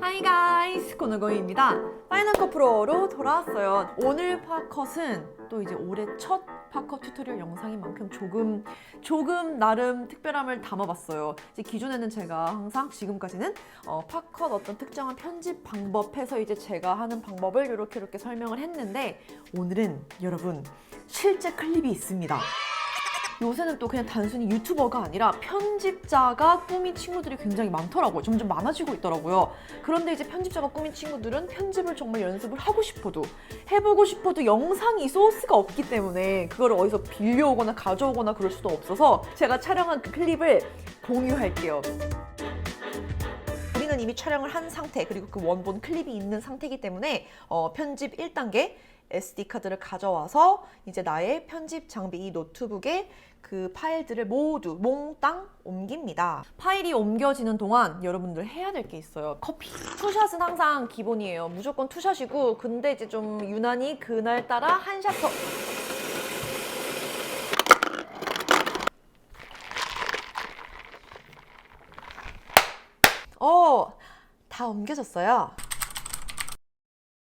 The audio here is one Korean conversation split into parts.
Hi guys! 고노고입니다. 파이널 컷 프로로 돌아왔어요. 오늘 팟컷은 또 이제 올해 첫 팟컷 튜토리얼 영상인 만큼 조금 나름 특별함을 담아봤어요. 이제 기존에는 제가 항상 지금까지는 팟컷 어떤 특정한 편집 방법해서 이제 제가 하는 방법을 이렇게 설명을 했는데 오늘은 여러분 실제 클립이 있습니다. 요새는 또 그냥 단순히 유튜버가 아니라 편집자가 꾸민 친구들이 굉장히 많더라고요. 점점 많아지고 있더라고요. 그런데 이제 편집자가 꾸민 친구들은 편집을 정말 연습을 하고 싶어도 해보고 싶어도 영상이 소스가 없기 때문에 그거를 어디서 빌려오거나 가져오거나 그럴 수도 없어서 제가 촬영한 그 클립을 공유할게요. 우리는 이미 촬영을 한 상태 그리고 그 원본 클립이 있는 상태이기 때문에 편집 1단계 SD카드를 가져와서 이제 나의 편집 장비 이 노트북에 그 파일들을 모두 몽땅 옮깁니다. 파일이 옮겨지는 동안 여러분들 해야 될 게 있어요. 커피. 투샷은 항상 기본이에요. 무조건 투샷이고 근데 이제 좀 유난히 그날따라 한 샷 더 다 옮겨졌어요.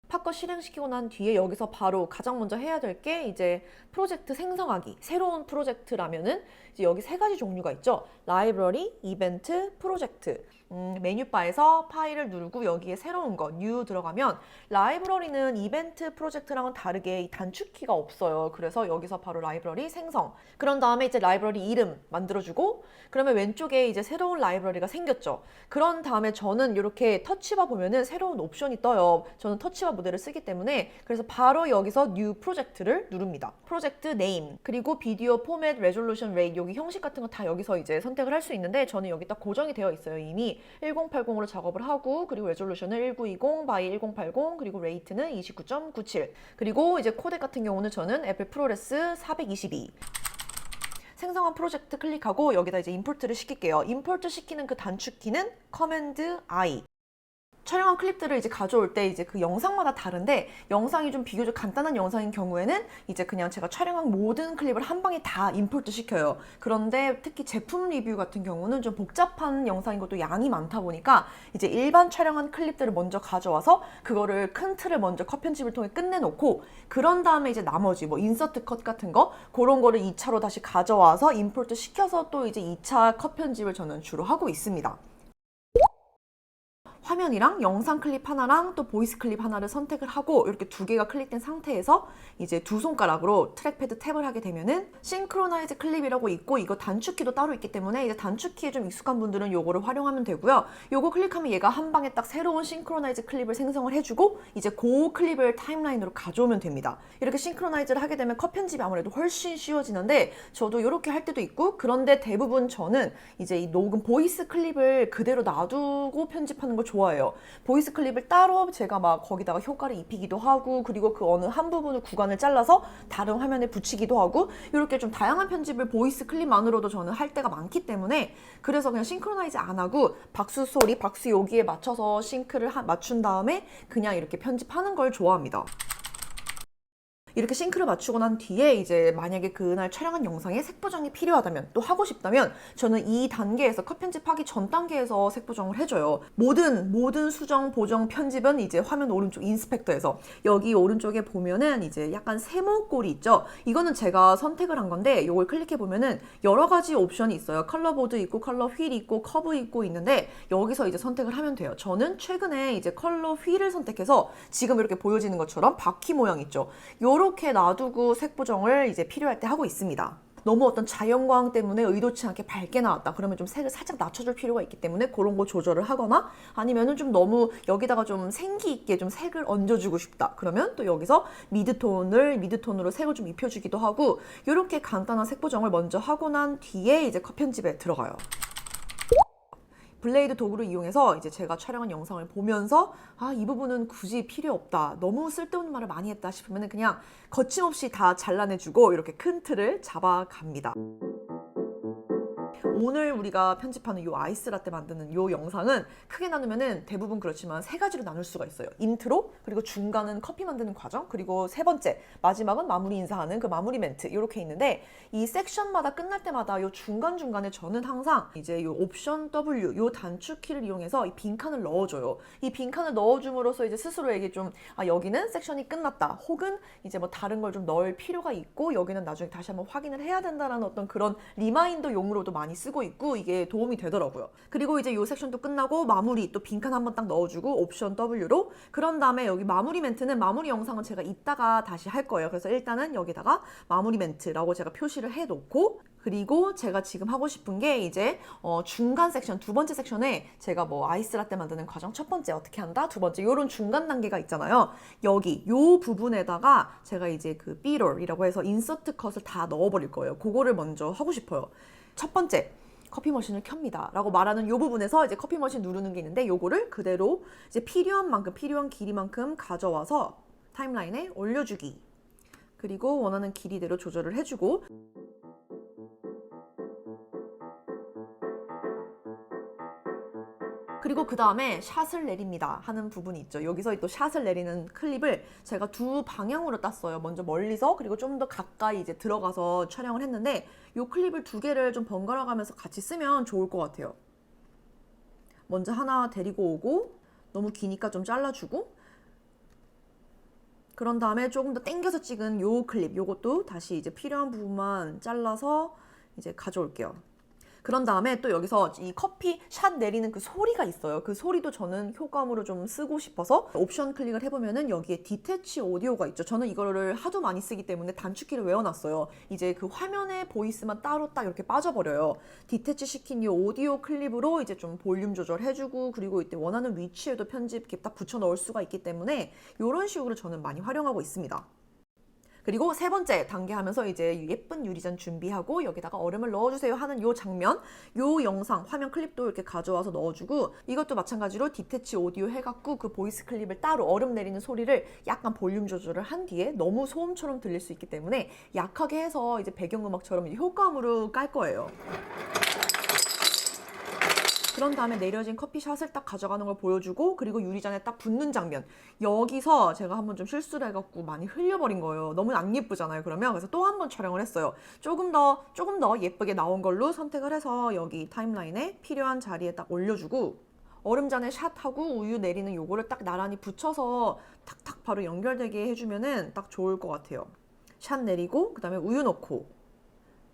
팟컷 실행시키고 난 뒤에 여기서 바로 가장 먼저 해야 될 게 이제 프로젝트 생성하기. 새로운 프로젝트라면은 이제 여기 세 가지 종류가 있죠. 라이브러리, 이벤트, 프로젝트. 메뉴바에서 파일을 누르고 여기에 새로운 거, new 들어가면 라이브러리는 이벤트 프로젝트랑은 다르게 이 단축키가 없어요. 그래서 여기서 바로 라이브러리 생성. 그런 다음에 이제 라이브러리 이름 만들어주고 그러면 왼쪽에 이제 새로운 라이브러리가 생겼죠. 그런 다음에 저는 이렇게 터치바 보면은 새로운 옵션이 떠요. 저는 터치바 모델을 쓰기 때문에 그래서 바로 여기서 new 프로젝트를 누릅니다. 프로젝트 네임 그리고 비디오 포맷 레졸루션 레이트 여기 형식 같은 거 다 여기서 이제 선택을 할 수 있는데 저는 여기 딱 고정이 되어 있어요. 이미 1080으로 작업을 하고 그리고 레졸루션을 1920 by 1080 그리고 레이트는 29.97 그리고 이제 코덱 같은 경우는 저는 애플 프로레스 422 생성한 프로젝트 클릭하고 여기다 이제 임포트를 시킬게요. 임포트 시키는 그 단축키는 커맨드 I. 촬영한 클립들을 이제 가져올 때 이제 그 영상마다 다른데 영상이 좀 비교적 간단한 영상인 경우에는 이제 그냥 제가 촬영한 모든 클립을 한 방에 다 임포트 시켜요. 그런데 특히 제품 리뷰 같은 경우는 좀 복잡한 영상인 것도 양이 많다 보니까 이제 일반 촬영한 클립들을 먼저 가져와서 그거를 큰 틀을 먼저 컷 편집을 통해 끝내놓고 그런 다음에 이제 나머지 뭐 인서트 컷 같은 거 그런 거를 2차로 다시 가져와서 임포트 시켜서 또 이제 2차 컷 편집을 저는 주로 하고 있습니다. 화면이랑 영상 클립 하나랑 또 보이스 클립 하나를 선택을 하고 이렇게 두 개가 클릭된 상태에서 이제 두 손가락으로 트랙패드 탭을 하게 되면은 싱크로나이즈 클립이라고 있고 이거 단축키도 따로 있기 때문에 이제 단축키에 좀 익숙한 분들은 요거를 활용하면 되고요. 요거 클릭하면 얘가 한 방에 딱 새로운 싱크로나이즈 클립을 생성을 해주고 이제 그 클립을 타임라인으로 가져오면 됩니다. 이렇게 싱크로나이즈를 하게 되면 컷 편집이 아무래도 훨씬 쉬워지는데 저도 이렇게 할 때도 있고 그런데 대부분 저는 이제 이 녹음 보이스 클립을 그대로 놔두고 편집하는 걸 좋아해요. 보이스 클립을 따로 제가 막 거기다가 효과를 입히기도 하고 그리고 그 어느 한 부분을 구간을 잘라서 다른 화면에 붙이기도 하고 이렇게 좀 다양한 편집을 보이스 클립만으로도 저는 할 때가 많기 때문에 그래서 그냥 싱크로나이즈 안 하고 박수 소리, 박수 여기에 맞춰서 싱크를 맞춘 다음에 그냥 이렇게 편집하는 걸 좋아합니다. 이렇게 싱크를 맞추고 난 뒤에 이제 만약에 그날 촬영한 영상에 색 보정이 필요하다면 또 하고 싶다면 저는 이 단계에서 컷 편집하기 전 단계에서 색 보정을 해줘요. 모든 수정, 보정, 편집은 이제 화면 오른쪽 인스펙터에서 여기 오른쪽에 보면은 이제 약간 세모꼴이 있죠. 이거는 제가 선택을 한 건데 이걸 클릭해 보면은 여러 가지 옵션이 있어요. 컬러 보드 있고 컬러 휠 있고 커브 있고 있는데 여기서 이제 선택을 하면 돼요. 저는 최근에 이제 컬러 휠을 선택해서 지금 이렇게 보여지는 것처럼 바퀴 모양 있죠. 이렇게 놔두고 색 보정을 이제 필요할 때 하고 있습니다. 너무 어떤 자연광 때문에 의도치 않게 밝게 나왔다. 그러면 좀 색을 살짝 낮춰줄 필요가 있기 때문에 그런 거 조절을 하거나 아니면은 좀 너무 여기다가 좀 생기 있게 좀 색을 얹어주고 싶다. 그러면 또 여기서 미드톤으로 색을 좀 입혀주기도 하고 이렇게 간단한 색 보정을 먼저 하고 난 뒤에 이제 컷 편집에 들어가요. 블레이드 도구를 이용해서 이제 제가 촬영한 영상을 보면서 이 부분은 굳이 필요 없다. 너무 쓸데없는 말을 많이 했다 싶으면 그냥 거침없이 다 잘라내주고 이렇게 큰 틀을 잡아갑니다. 오늘 우리가 편집하는 요 아이스라떼 만드는 요 영상은 크게 나누면은 대부분 그렇지만 세 가지로 나눌 수가 있어요. 인트로, 그리고 중간은 커피 만드는 과정, 그리고 세 번째 마지막은 마무리 인사하는 그 마무리 멘트 이렇게 있는데, 이 섹션마다 끝날 때마다 요 중간중간에 저는 항상 이제 요 옵션 W 요 단축키를 이용해서 이 빈칸을 넣어줘요. 이 빈칸을 넣어줌으로써 이제 스스로에게 좀 여기는 섹션이 끝났다, 혹은 이제 뭐 다른 걸 좀 넣을 필요가 있고 여기는 나중에 다시 한번 확인을 해야 된다라는 어떤 그런 리마인더 용으로도 많이 쓰고 있고 이게 도움이 되더라고요. 그리고 이제 이 섹션도 끝나고 마무리 또 빈칸 한번 딱 넣어주고 옵션 W로, 그런 다음에 여기 마무리 멘트는 마무리 영상은 제가 이따가 다시 할 거예요. 그래서 일단은 여기다가 마무리 멘트라고 제가 표시를 해놓고, 그리고 제가 지금 하고 싶은 게 이제 중간 섹션, 두 번째 섹션에 제가 뭐 아이스라떼 만드는 과정 첫 번째 어떻게 한다, 두 번째 이런 중간 단계가 있잖아요. 여기 요 부분에다가 제가 이제 그 B롤이라고 해서 인서트 컷을 다 넣어버릴 거예요. 그거를 먼저 하고 싶어요. 첫 번째, 커피 머신을 켭니다 라고 말하는 이 부분에서 이제 커피 머신 누르는 게 있는데, 요거를 그대로 이제 필요한 만큼, 필요한 길이만큼 가져와서 타임라인에 올려주기, 그리고 원하는 길이대로 조절을 해주고, 그리고 그 다음에 샷을 내립니다 하는 부분이 있죠. 여기서 또 샷을 내리는 클립을 제가 두 방향으로 땄어요. 먼저 멀리서, 그리고 좀 더 가까이 이제 들어가서 촬영을 했는데, 이 클립을 두 개를 좀 번갈아 가면서 같이 쓰면 좋을 것 같아요. 먼저 하나 데리고 오고, 너무 기니까 좀 잘라주고, 그런 다음에 조금 더 당겨서 찍은 요 클립, 요것도 다시 이제 필요한 부분만 잘라서 이제 가져올게요. 그런 다음에 또 여기서 이 커피 샷 내리는 그 소리가 있어요. 그 소리도 저는 효과음으로 좀 쓰고 싶어서 옵션 클릭을 해보면은 여기에 디태치 오디오가 있죠. 저는 이거를 하도 많이 쓰기 때문에 단축키를 외워놨어요. 이제 그 화면에 보이스만 따로 딱 이렇게 빠져버려요. 디태치 시킨 이 오디오 클립으로 이제 좀 볼륨 조절해주고, 그리고 이때 원하는 위치에도 편집 이렇게 딱 붙여 넣을 수가 있기 때문에 이런 식으로 저는 많이 활용하고 있습니다. 그리고 세 번째 단계 하면서 이제 예쁜 유리잔 준비하고 여기다가 얼음을 넣어주세요 하는 요 장면, 요 영상 화면 클립도 이렇게 가져와서 넣어주고, 이것도 마찬가지로 디태치 오디오 해갖고 그 보이스 클립을 따로 얼음 내리는 소리를 약간 볼륨 조절을 한 뒤에, 너무 소음처럼 들릴 수 있기 때문에 약하게 해서 이제 배경음악처럼 효과음으로 깔 거예요. 그런 다음에 내려진 커피샷을 딱 가져가는 걸 보여주고, 그리고 유리잔에 딱 붓는 장면, 여기서 제가 한번 좀 실수를 해갖고 많이 흘려버린 거예요. 너무 안 예쁘잖아요. 그래서 또 한 번 촬영을 했어요. 조금 더 예쁘게 나온 걸로 선택을 해서 여기 타임라인에 필요한 자리에 딱 올려주고, 얼음잔에 샷하고 우유 내리는 요거를 딱 나란히 붙여서 탁탁 바로 연결되게 해주면은 딱 좋을 것 같아요. 샷 내리고 그 다음에 우유 넣고,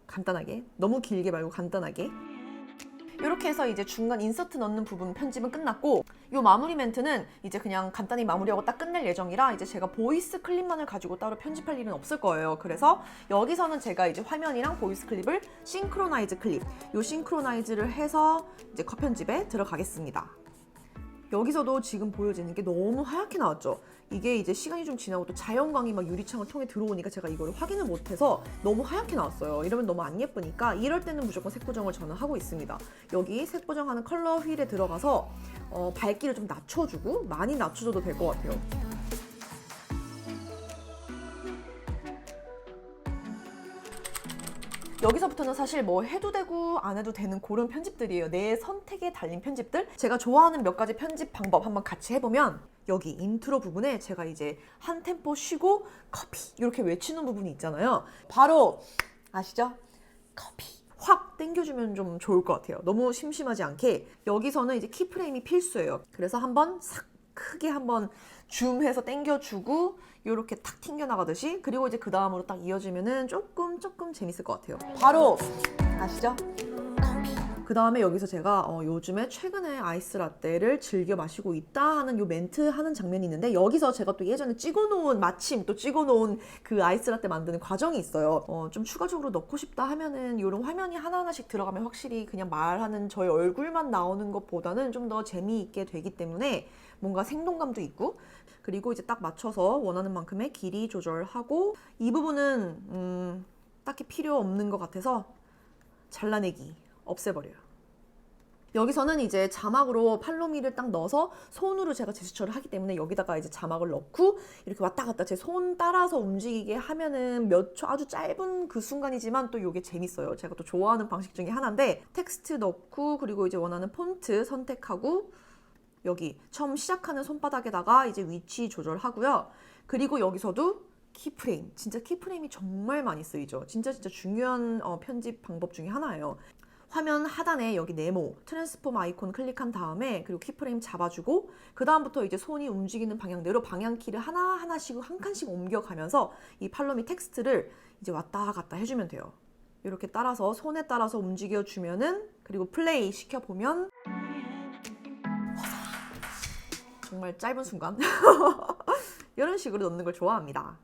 간단하게, 너무 길게 말고 간단하게 이렇게 해서 이제 중간 인서트 넣는 부분 편집은 끝났고, 이 마무리 멘트는 이제 그냥 간단히 마무리하고 딱 끝낼 예정이라 이제 제가 보이스 클립만을 가지고 따로 편집할 일은 없을 거예요. 그래서 여기서는 제가 이제 화면이랑 보이스 클립을 싱크로나이즈 클립, 이 싱크로나이즈를 해서 이제 컷 편집에 들어가겠습니다. 여기서도 지금 보여지는 게 너무 하얗게 나왔죠. 이게 이제 시간이 좀 지나고 또 자연광이 막 유리창을 통해 들어오니까 제가 이걸 확인을 못해서 너무 하얗게 나왔어요. 이러면 너무 안 예쁘니까 이럴 때는 무조건 색보정을 저는 하고 있습니다. 여기 색보정하는 컬러 휠에 들어가서 밝기를 좀 낮춰주고, 많이 낮춰줘도 될 것 같아요. 여기서부터는 사실 뭐 해도 되고 안 해도 되는 그런 편집들이에요. 내 선택에 달린 편집들. 제가 좋아하는 몇 가지 편집 방법 한번 같이 해보면, 여기 인트로 부분에 제가 이제 한 템포 쉬고 커피 이렇게 외치는 부분이 있잖아요. 바로 아시죠? 커피 확 땡겨주면 좀 좋을 것 같아요. 너무 심심하지 않게. 여기서는 이제 키프레임이 필수예요. 그래서 한번 싹 크게 한번 줌해서 땡겨주고 이렇게 탁 튕겨나가듯이, 그리고 이제 그 다음으로 딱 이어지면은 조금 재밌을 것 같아요. 바로 아시죠? 그 다음에 여기서 제가 요즘에 최근에 아이스 라떼를 즐겨 마시고 있다 하는 요 멘트 하는 장면이 있는데, 여기서 제가 또 예전에 마침 찍어놓은 그 아이스 라떼 만드는 과정이 있어요. 좀 추가적으로 넣고 싶다 하면은 이런 화면이 하나하나씩 들어가면 확실히 그냥 말하는 저의 얼굴만 나오는 것보다는 좀 더 재미있게 되기 때문에 뭔가 생동감도 있고, 그리고 이제 딱 맞춰서 원하는 만큼의 길이 조절하고, 이 부분은 딱히 필요 없는 것 같아서 잘라내기, 없애버려요. 여기서는 이제 자막으로 팔로미를 딱 넣어서 손으로 제가 제스처를 하기 때문에 여기다가 이제 자막을 넣고 이렇게 왔다 갔다 제 손 따라서 움직이게 하면은 몇 초 아주 짧은 그 순간이지만 또 이게 재밌어요. 제가 또 좋아하는 방식 중에 하나인데 텍스트 넣고 그리고 이제 원하는 폰트 선택하고 여기 처음 시작하는 손바닥에다가 이제 위치 조절하고요. 그리고 여기서도 키프레임, 진짜 키프레임이 정말 많이 쓰이죠. 진짜 중요한 편집 방법 중에 하나예요. 화면 하단에 여기 네모, 트랜스폼 아이콘 클릭한 다음에 그리고 키프레임 잡아주고 그 다음부터 이제 손이 움직이는 방향대로 방향키를 하나하나씩 한 칸씩 옮겨가면서 이 팔로미 텍스트를 이제 왔다 갔다 해주면 돼요. 이렇게 따라서 손에 따라서 움직여주면은 그리고 플레이 시켜보면 정말 짧은 순간 이런 식으로 넣는 걸 좋아합니다.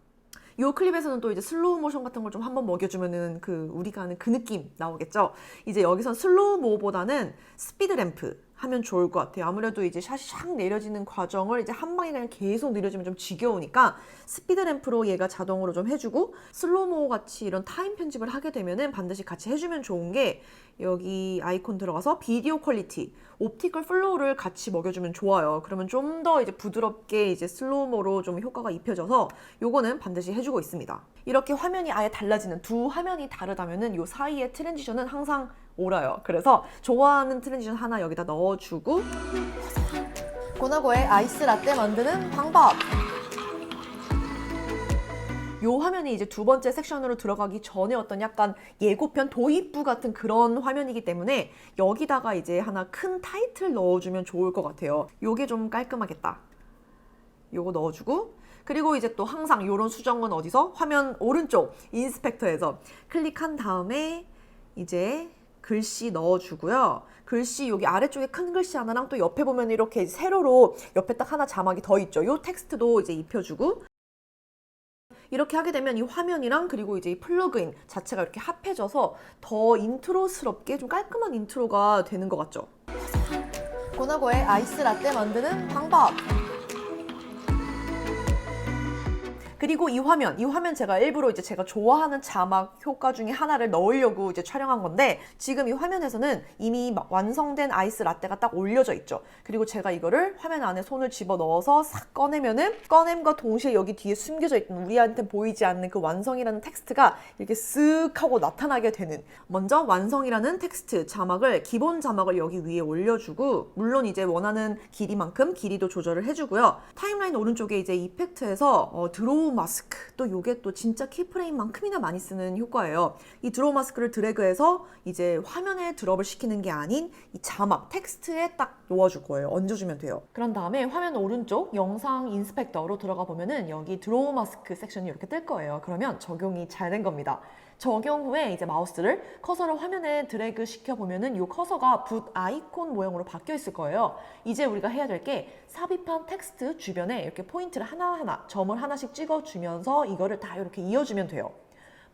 이 클립에서는 또 이제 슬로우 모션 같은 걸 좀 한번 먹여주면은 우리가 아는 그 느낌 나오겠죠. 이제 여기선 슬로우 모보다는 스피드 램프 하면 좋을 것 같아요. 아무래도 이제 샷이 샥 내려지는 과정을 이제 한 방에 그냥 계속 내려지면 좀 지겨우니까 스피드 램프로 얘가 자동으로 좀 해주고 슬로우모 같이 이런 타임 편집을 하게 되면은 반드시 같이 해주면 좋은 게 여기 아이콘 들어가서 비디오 퀄리티, 옵티컬 플로우를 같이 먹여주면 좋아요. 그러면 좀 더 이제 부드럽게 이제 슬로우모로 좀 효과가 입혀져서 요거는 반드시 해주고 있습니다. 이렇게 화면이 아예 달라지는 두 화면이 다르다면은 요 사이의 트랜지션은 항상 옳아요. 그래서 좋아하는 트랜지션 하나 여기다 넣어주고 고나고의 아이스 라떼 만드는 방법. 요 화면이 이제 두 번째 섹션으로 들어가기 전에 어떤 약간 예고편 도입부 같은 그런 화면이기 때문에 여기다가 이제 하나 큰 타이틀 넣어주면 좋을 것 같아요. 요게 좀 깔끔하겠다. 요거 넣어주고 그리고 이제 또 항상 요런 수정은 어디서? 화면 오른쪽 인스펙터에서 클릭한 다음에 이제 글씨 넣어주고요. 글씨 여기 아래쪽에 큰 글씨 하나랑 또 옆에 보면 이렇게 세로로 옆에 딱 하나 자막이 더 있죠. 요 텍스트도 이제 입혀주고 이렇게 하게 되면 이 화면이랑 그리고 이제 이 플러그인 자체가 이렇게 합해져서 더 인트로스럽게 좀 깔끔한 인트로가 되는 것 같죠. 고나고의 아이스 라떼 만드는 방법. 그리고 이 화면 제가 일부러 이제 제가 좋아하는 자막 효과 중에 하나를 넣으려고 이제 촬영한 건데 지금 이 화면에서는 이미 완성된 아이스 라떼가 딱 올려져 있죠. 그리고 제가 이거를 화면 안에 손을 집어 넣어서 싹 꺼내면은 꺼냄과 동시에 여기 뒤에 숨겨져 있던 우리한테 보이지 않는 그 완성이라는 텍스트가 이렇게 쓱 하고 나타나게 되는 먼저 완성이라는 텍스트 자막을 기본 자막을 여기 위에 올려주고 물론 이제 원하는 길이만큼 길이도 조절을 해주고요. 타임라인 오른쪽에 이제 이펙트에서 드로우 마스크 또 요게 또 진짜 키프레임만큼이나 많이 쓰는 효과예요. 이 드로우 마스크를 드래그해서 이제 화면에 드롭을 시키는 게 아닌 이 자막 텍스트에 딱 놓아줄 거예요. 얹어주면 돼요. 그런 다음에 화면 오른쪽 영상 인스펙터로 들어가 보면은 여기 드로우 마스크 섹션이 이렇게 뜰 거예요. 그러면 적용이 잘 된 겁니다. 적용 후에 이제 마우스를 커서를 화면에 드래그 시켜 보면은 이 커서가 붓 아이콘 모양으로 바뀌어 있을 거예요. 이제 우리가 해야 될 게 삽입한 텍스트 주변에 이렇게 포인트를 하나하나 점을 하나씩 찍어주면서 이거를 다 이렇게 이어주면 돼요.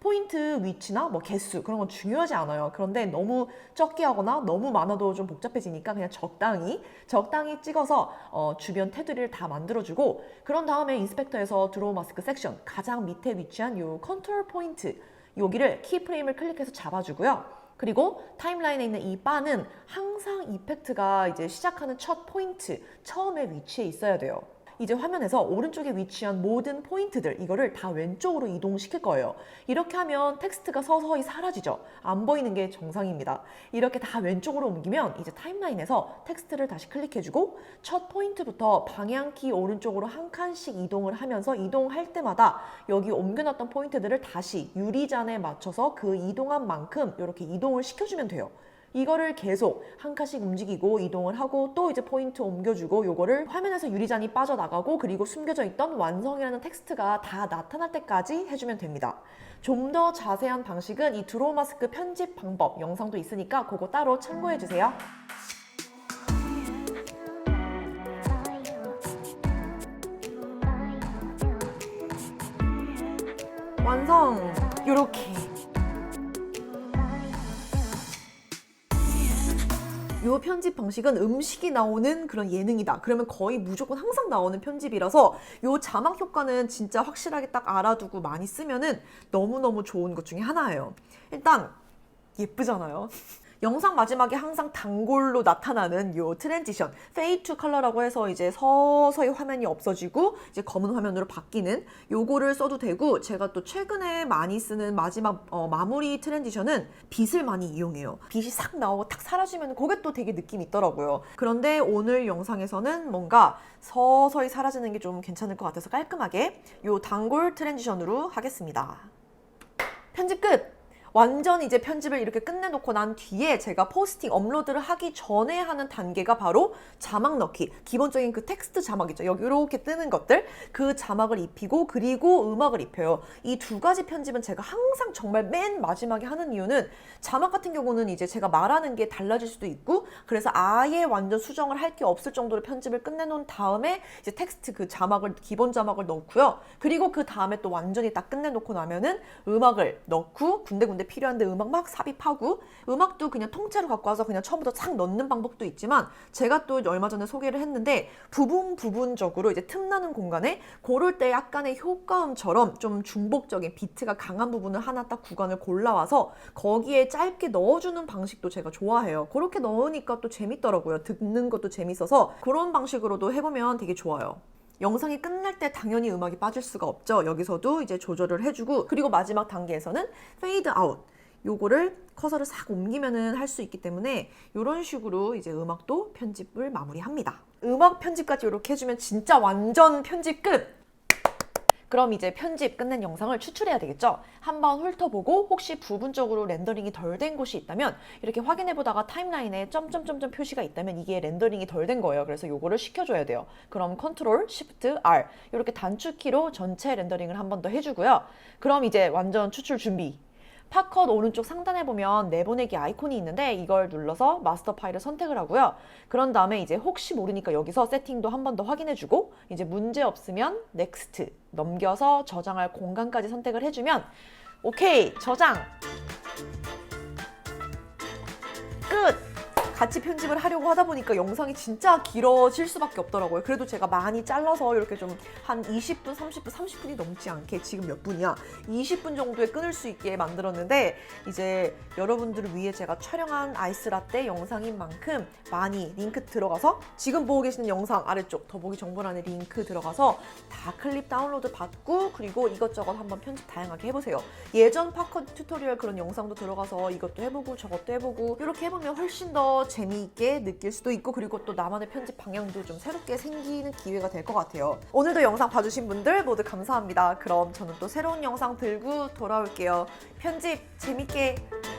포인트 위치나 뭐 개수 그런 건 중요하지 않아요. 그런데 너무 적게 하거나 너무 많아도 좀 복잡해지니까 그냥 적당히 찍어서 주변 테두리를 다 만들어주고 그런 다음에 인스펙터에서 드로우 마스크 섹션 가장 밑에 위치한 요 컨트롤 포인트 여기를 키프레임을 클릭해서 잡아주고요. 그리고 타임라인에 있는 이 바는 항상 이펙트가 이제 시작하는 첫 포인트, 처음에 위치해 있어야 돼요. 이제 화면에서 오른쪽에 위치한 모든 포인트들 이거를 다 왼쪽으로 이동시킬 거예요. 이렇게 하면 텍스트가 서서히 사라지죠. 안 보이는 게 정상입니다. 이렇게 다 왼쪽으로 옮기면 이제 타임라인에서 텍스트를 다시 클릭해주고 첫 포인트부터 방향키 오른쪽으로 한 칸씩 이동을 하면서 이동할 때마다 여기 옮겨놨던 포인트들을 다시 유리잔에 맞춰서 그 이동한 만큼 이렇게 이동을 시켜주면 돼요. 이거를 계속 한 칸씩 움직이고 이동을 하고 또 이제 포인트 옮겨주고 요거를 화면에서 유리잔이 빠져나가고 그리고 숨겨져 있던 완성이라는 텍스트가 다 나타날 때까지 해주면 됩니다. 좀 더 자세한 방식은 이 드로우 마스크 편집 방법 영상도 있으니까 그거 따로 참고해주세요. 완성! 요렇게 요 편집 방식은 음식이 나오는 그런 예능이다. 그러면 거의 무조건 항상 나오는 편집이라서 요 자막 효과는 진짜 확실하게 딱 알아두고 많이 쓰면은 너무너무 좋은 것 중에 하나예요. 일단 예쁘잖아요. 영상 마지막에 항상 단골로 나타나는 요 트랜지션, 페이드 투 컬러라고 해서 이제 서서히 화면이 없어지고 이제 검은 화면으로 바뀌는 요거를 써도 되고, 제가 또 최근에 많이 쓰는 마지막 마무리 트랜지션은 빛을 많이 이용해요. 빛이 싹 나오고 탁 사라지면 그게 또 되게 느낌이 있더라고요. 그런데 오늘 영상에서는 뭔가 서서히 사라지는 게 좀 괜찮을 것 같아서 깔끔하게 요 단골 트랜지션으로 하겠습니다. 편집 끝! 완전 이제 편집을 이렇게 끝내놓고 난 뒤에 제가 포스팅 업로드를 하기 전에 하는 단계가 바로 자막 넣기. 기본적인 그 텍스트 자막 있죠. 여기 이렇게 뜨는 것들, 그 자막을 입히고 그리고 음악을 입혀요. 이 두 가지 편집은 제가 항상 정말 맨 마지막에 하는 이유는, 자막 같은 경우는 이제 제가 말하는 게 달라질 수도 있고, 그래서 아예 완전 수정을 할 게 없을 정도로 편집을 끝내놓은 다음에 이제 텍스트 그 자막을, 기본 자막을 넣고요. 그리고 그 다음에 또 완전히 딱 끝내놓고 나면은 음악을 넣고 군데군데 필요한데 음악 막 삽입하고, 음악도 그냥 통째로 갖고 와서 그냥 처음부터 싹 넣는 방법도 있지만, 제가 또 얼마 전에 소개를 했는데 부분적으로 이제 틈나는 공간에 고를 때 약간의 효과음처럼 좀 중복적인 비트가 강한 부분을 하나 딱 구간을 골라와서 거기에 짧게 넣어주는 방식도 제가 좋아해요. 그렇게 넣으니까 또 재밌더라고요. 듣는 것도 재밌어서 그런 방식으로도 해보면 되게 좋아요. 영상이 끝날 때 당연히 음악이 빠질 수가 없죠. 여기서도 이제 조절을 해주고, 그리고 마지막 단계에서는 페이드 아웃, 요거를 커서를 싹 옮기면은 할 수 있기 때문에 이런 식으로 이제 음악도 편집을 마무리합니다. 음악 편집까지 이렇게 해주면 진짜 완전 편집 끝! 그럼 이제 편집 끝낸 영상을 추출해야 되겠죠? 한번 훑어보고 혹시 부분적으로 렌더링이 덜 된 곳이 있다면 이렇게 확인해보다가 타임라인에 점점점점 표시가 있다면 이게 렌더링이 덜 된 거예요. 그래서 요거를 시켜줘야 돼요. 그럼 컨트롤, 쉬프트, R 이렇게 단축키로 전체 렌더링을 한 번 더 해주고요. 그럼 이제 완전 추출 준비. 팝컷 오른쪽 상단에 보면 내보내기 아이콘이 있는데 이걸 눌러서 마스터 파일을 선택을 하고요. 그런 다음에 이제 혹시 모르니까 여기서 세팅도 한 번 더 확인해주고, 이제 문제 없으면 넥스트 넘겨서 저장할 공간까지 선택을 해주면 오케이, 저장 끝! 같이 편집을 하려고 하다 보니까 영상이 진짜 길어질 수밖에 없더라고요. 그래도 제가 많이 잘라서 이렇게 좀 한 20분, 30분이 넘지 않게, 지금 몇 분이야? 20분 정도에 끊을 수 있게 만들었는데, 이제 여러분들을 위해 제가 촬영한 아이스라떼 영상인 만큼 많이 링크 들어가서, 지금 보고 계시는 영상 아래쪽 더보기 정보란에 링크 들어가서 다 클립 다운로드 받고, 그리고 이것저것 한번 편집 다양하게 해보세요. 예전 팝컷 튜토리얼 그런 영상도 들어가서 이것도 해보고 저것도 해보고 이렇게 해보면 훨씬 더 재미있게 느낄 수도 있고, 그리고 또 나만의 편집 방향도 좀 새롭게 생기는 기회가 될 것 같아요. 오늘도 영상 봐주신 분들 모두 감사합니다. 그럼 저는 또 새로운 영상 들고 돌아올게요. 편집 재밌게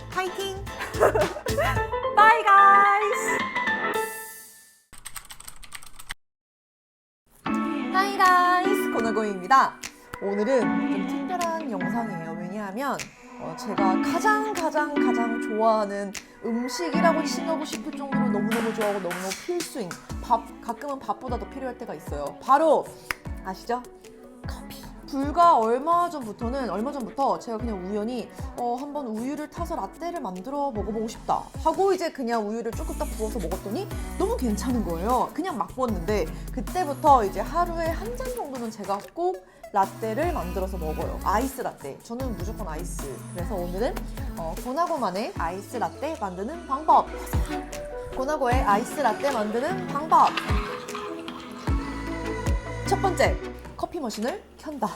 파이팅! Bye guys! Hi guys! 고나고입니다. 오늘은 좀 특별한 영상이에요. 왜냐하면 제가 가장 좋아하는 음식이라고 칭하고 싶을 정도로 너무너무 좋아하고 너무너무 필수인, 가끔은 밥보다 더 필요할 때가 있어요. 바로 아시죠? 커피. 불과 얼마 전부터 제가 그냥 우연히 한번 우유를 타서 라떼를 만들어 먹어보고 싶다 하고 이제 그냥 우유를 조금 딱 부어서 먹었더니 너무 괜찮은 거예요. 그냥 막 부었는데 그때부터 이제 하루에 한 잔 정도는 제가 꼭 라떼를 만들어서 먹어요. 아이스 라떼. 저는 무조건 아이스. 그래서 오늘은 고나고만의 아이스 라떼 만드는 방법. 고나고의 아이스 라떼 만드는 방법. 첫 번째, 커피 머신을 켠다.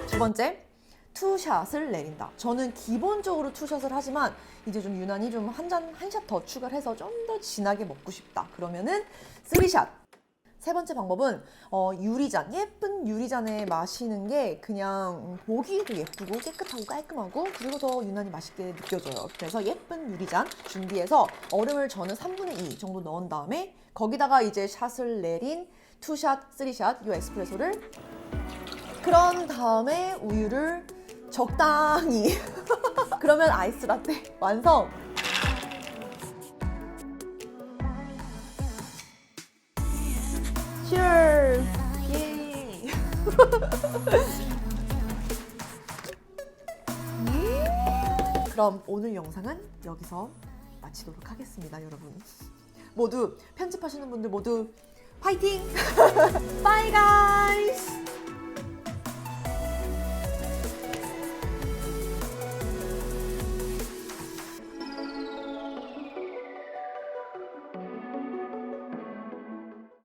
두 번째, 투샷을 내린다. 저는 기본적으로 투샷을 하지만 이제 좀 유난히 좀 한 샷 더 추가를 해서 좀 더 진하게 먹고 싶다. 그러면은 3샷. 세 번째 방법은 유리잔, 예쁜 유리잔에 마시는 게 그냥 보기에도 예쁘고 깨끗하고 깔끔하고 그리고 더 유난히 맛있게 느껴져요. 그래서 예쁜 유리잔 준비해서 얼음을 저는 3분의 2 정도 넣은 다음에 거기다가 이제 샷을 내린 2샷, 3샷 이 에스프레소를, 그런 다음에 우유를 적당히 그러면 아이스 라떼 완성! Cheers! 예! 그럼 오늘 영상은 여기서 마치도록 하겠습니다, 여러분. 모두 편집하시는 분들 모두 파이팅! Bye guys!